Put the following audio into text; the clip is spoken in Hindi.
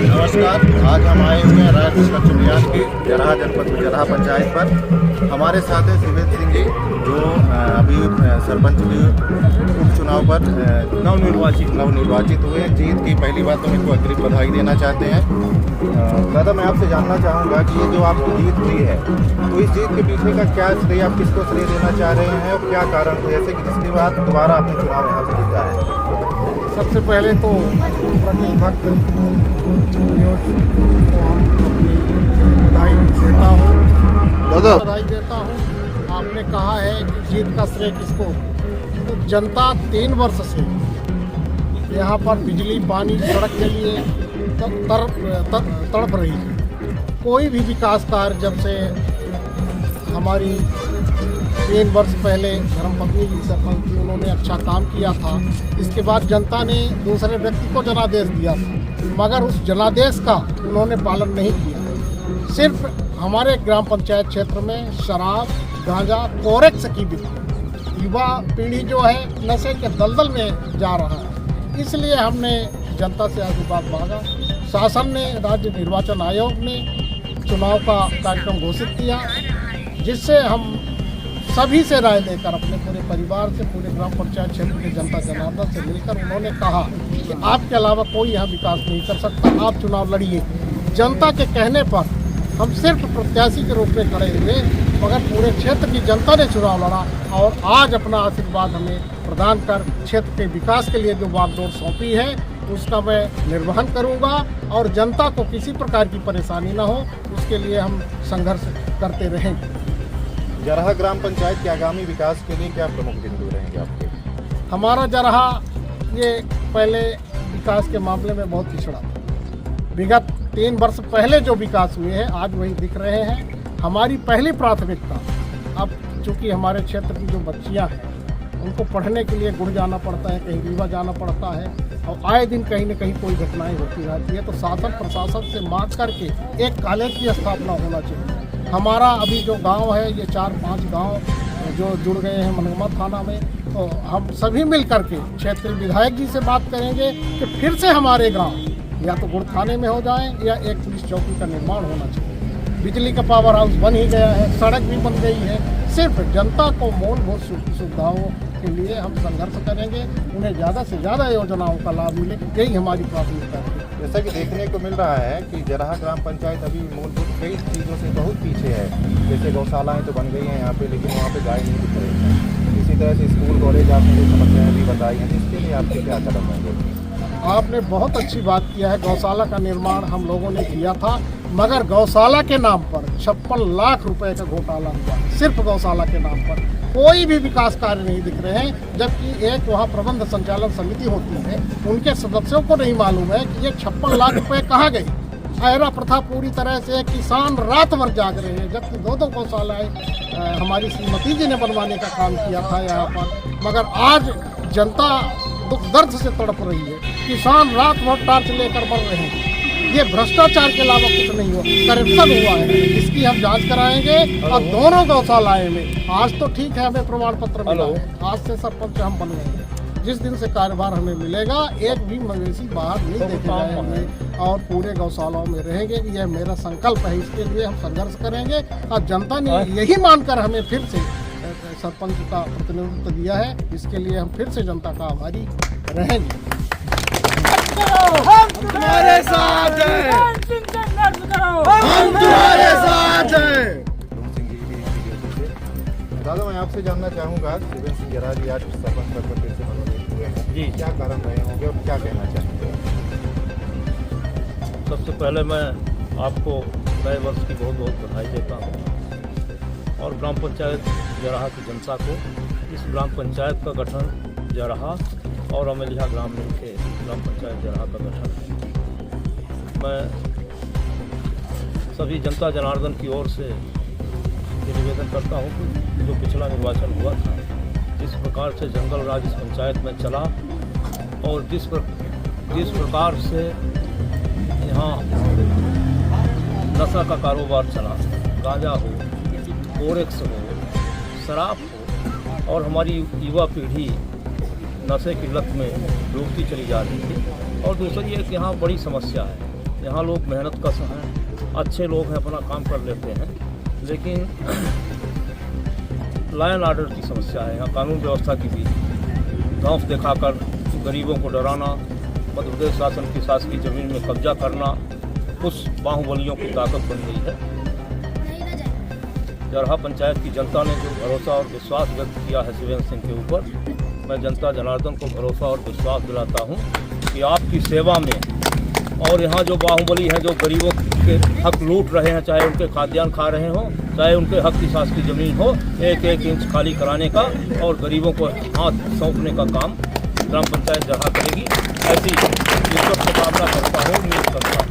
नमस्कार। आज हम आए हुए हैं रायपुर स्वच्छ अभियान की जराहा जनपद में जराहा पंचायत पर। हमारे साथ है शिवेंद्र सिंह जी, जो अभी सरपंच के उपचुनाव पर नवनिर्वाचित हुए हैं। जीत की पहली बात तो इनको अग्रिम बधाई देना चाहते हैं। दादा, मैं आपसे जानना चाहूँगा कि ये जो आपकी जीत हुई है, तो इस जीत के पीछे का क्या श्रेय, आप किसको श्रेय देना चाह रहे हैं और क्या कारण थे ऐसे कि जिसके बाद दोबारा आपने चुनाव यहाँ से जीता है? सबसे पहले तो प्रतिभक्त न्यूज़ को हम अपनी बधाई देता हूँ। आपने कहा है कि जीत का श्रेय किसको, तो जनता 3 वर्ष से यहाँ पर बिजली, पानी, सड़क के लिए तड़प रही है। कोई भी विकास कार्य जब से हमारी 3 वर्ष पहले धर्मपत्नी जी सरपंच थी, उन्होंने अच्छा काम किया था। इसके बाद जनता ने दूसरे व्यक्ति को जनादेश दिया था, मगर उस जनादेश का उन्होंने पालन नहीं किया। सिर्फ हमारे ग्राम पंचायत क्षेत्र में शराब, गांजा, कोरेक्स की बिक्री, युवा पीढ़ी जो है नशे के दलदल में जा रहा है। इसलिए हमने जनता से आशीर्वाद मांगा। शासन ने, राज्य निर्वाचन आयोग ने चुनाव का कार्यक्रम घोषित किया, जिससे हम सभी से राय लेकर, अपने पूरे परिवार से, पूरे ग्राम पंचायत क्षेत्र के जनता जनार्दन से मिलकर उन्होंने कहा कि आपके अलावा कोई यहाँ विकास नहीं कर सकता, आप चुनाव लड़िए। जनता के कहने पर हम सिर्फ प्रत्याशी के रूप में खड़े हुए, मगर पूरे क्षेत्र की जनता ने चुनाव लड़ा और आज अपना आशीर्वाद हमें प्रदान कर क्षेत्र के विकास के लिए जो बागडोर सौंपी है, उसका मैं निर्वहन करूँगा और जनता को किसी प्रकार की परेशानी न हो, उसके लिए हम संघर्ष करते रहेंगे। जराहा ग्राम पंचायत के आगामी विकास के लिए क्या प्रमुख बिंदु रहेंगे आपके? हमारा जराहा ये पहले विकास के मामले में बहुत पिछड़ा था। विगत 3 वर्ष पहले जो विकास हुए हैं आज वही दिख रहे हैं। हमारी पहली प्राथमिकता, अब चूँकि हमारे क्षेत्र की जो बच्चियाँ हैं उनको पढ़ने के लिए गुड़ जाना पड़ता है, कहीं रीवा जाना पड़ता है और आए दिन कहीं न कहीं कोई घटनाएँ होती रहती है, तो शासन प्रशासन से मांग करके एक कॉलेज की स्थापना होना चाहिए। हमारा अभी जो गांव है, ये 4-5 गांव जो जुड़ गए हैं मनगमा थाना में, तो हम सभी मिल करके क्षेत्रीय विधायक जी से बात करेंगे कि फिर से हमारे गांव या तो गुड़ थाने में हो जाएं या एक पुलिस चौकी का निर्माण होना चाहिए। बिजली का पावर हाउस बन ही गया है, सड़क भी बन गई है। सिर्फ जनता को मूलभूत सुविधाओं के लिए हम संघर्ष करेंगे, उन्हें ज़्यादा से ज़्यादा योजनाओं का लाभ मिले, यही हमारी प्राथमिकता है। जैसा कि देखने को मिल रहा है कि जराहा ग्राम पंचायत अभी मूलभूत कई चीज़ों से बहुत पीछे है। जैसे गौशालाएँ तो बन गई हैं यहाँ पे, लेकिन वहाँ पे गाय नहीं दिख रही हैं। इसी तरह से स्कूल, कॉलेज, आपने जो समस्याएँ भी बताई हैं, इसके लिए आपके क्या कदम होंगे? आपने बहुत अच्छी बात किया है। गौशाला का निर्माण हम लोगों ने किया था, मगर गौशाला के नाम पर 56 लाख रुपए का घोटाला हुआ। सिर्फ गौशाला के नाम पर कोई भी विकास कार्य नहीं दिख रहे हैं, जबकि एक वहाँ प्रबंध संचालन समिति होती है, उनके सदस्यों को नहीं मालूम है कि ये 56 लाख रुपए कहाँ गए। अहरा प्रथा पूरी तरह से, किसान रात भर जाग रहे हैं, जबकि 2 गौशालाएँ हमारी श्रीमती जी ने बनवाने का काम किया था यहाँ पर, मगर आज जनता दुख दर्द से तड़प रही है। किसान रात भर टार्च लेकर मर रहे हैं। ये भ्रष्टाचार के अलावा कुछ नहीं हुआ, करप्शन हुआ है। इसकी हम जांच कराएंगे और दोनों गौशालाएं में, आज तो ठीक है हमें प्रमाण पत्र मिला है, आज से सरपंच हम बन गए। जिस दिन से कार्यभार हमें मिलेगा, एक भी मवेशी बाहर नहीं देखे जाएंगे और पूरे गौशालाओं में रहेंगे। यह मेरा संकल्प है, इसके लिए हम संघर्ष करेंगे और जनता ने यही मानकर हमें फिर से सरपंच का प्रतिनिधित्व दिया है। इसके लिए हम फिर से जनता का आभारी रहेंगे। हम तुम्हारे साथ हैं, हम तुम्हारे साथ हैं। दादा, मैं आपसे जानना चाहूँगा, शिवेंद्र सिंह जराहा जी आज सरपंच पद पर फिर से मनोनीत हुए हैं जी, क्या कारण रहे होंगे और क्या कहना चाहेंगे? सबसे पहले मैं आपको नए वर्ष की बहुत बहुत बधाई देता हूँ और ग्राम पंचायत जराहा की जनता को इस ग्राम पंचायत का गठन जराहा और अमेलिया ग्राम मिलके ग्राम पंचायत जराहा का गठन है। मैं सभी जनता जनार्दन की ओर से ये निवेदन करता हूँ कि जो पिछला निर्वाचन हुआ था, जिस प्रकार से जंगल राज इस पंचायत में चला और जिस प्रकार से यहाँ नशा का कारोबार चला, गांजा हो, कोरेक्स हो, शराब हो और हमारी युवा पीढ़ी नशे की लत में डूबती चली जा रही थी, और दूसरी एक यहाँ बड़ी समस्या है, यहाँ लोग मेहनत कश हैं, अच्छे लोग हैं, अपना काम कर लेते हैं, लेकिन लॉ एंड ऑर्डर की समस्या है। यहाँ कानून व्यवस्था की भी खौफ दिखाकर गरीबों को डराना, मध्य प्रदेश शासन की शासकीय जमीन में कब्जा करना कुछ बाहुबलियों की ताकत बन गई है। जरहा पंचायत की जनता ने जो भरोसा और विश्वास व्यक्त किया है शिवेंद्र सिंह के ऊपर, मैं जनता जनार्दन को भरोसा और विश्वास दिलाता हूँ कि आपकी सेवा में, और यहाँ जो बाहुबली हैं जो गरीबों के हक लूट रहे हैं, चाहे उनके खाद्यान्न खा रहे हों, चाहे उनके हक की शासकीय जमीन हो, एक एक इंच खाली कराने का और गरीबों को हाथ सौंपने का काम ग्राम पंचायत जरहा करेगी। ऐसी ईश्वर से कामना करता हूँ, उम्मीद करता हूँ।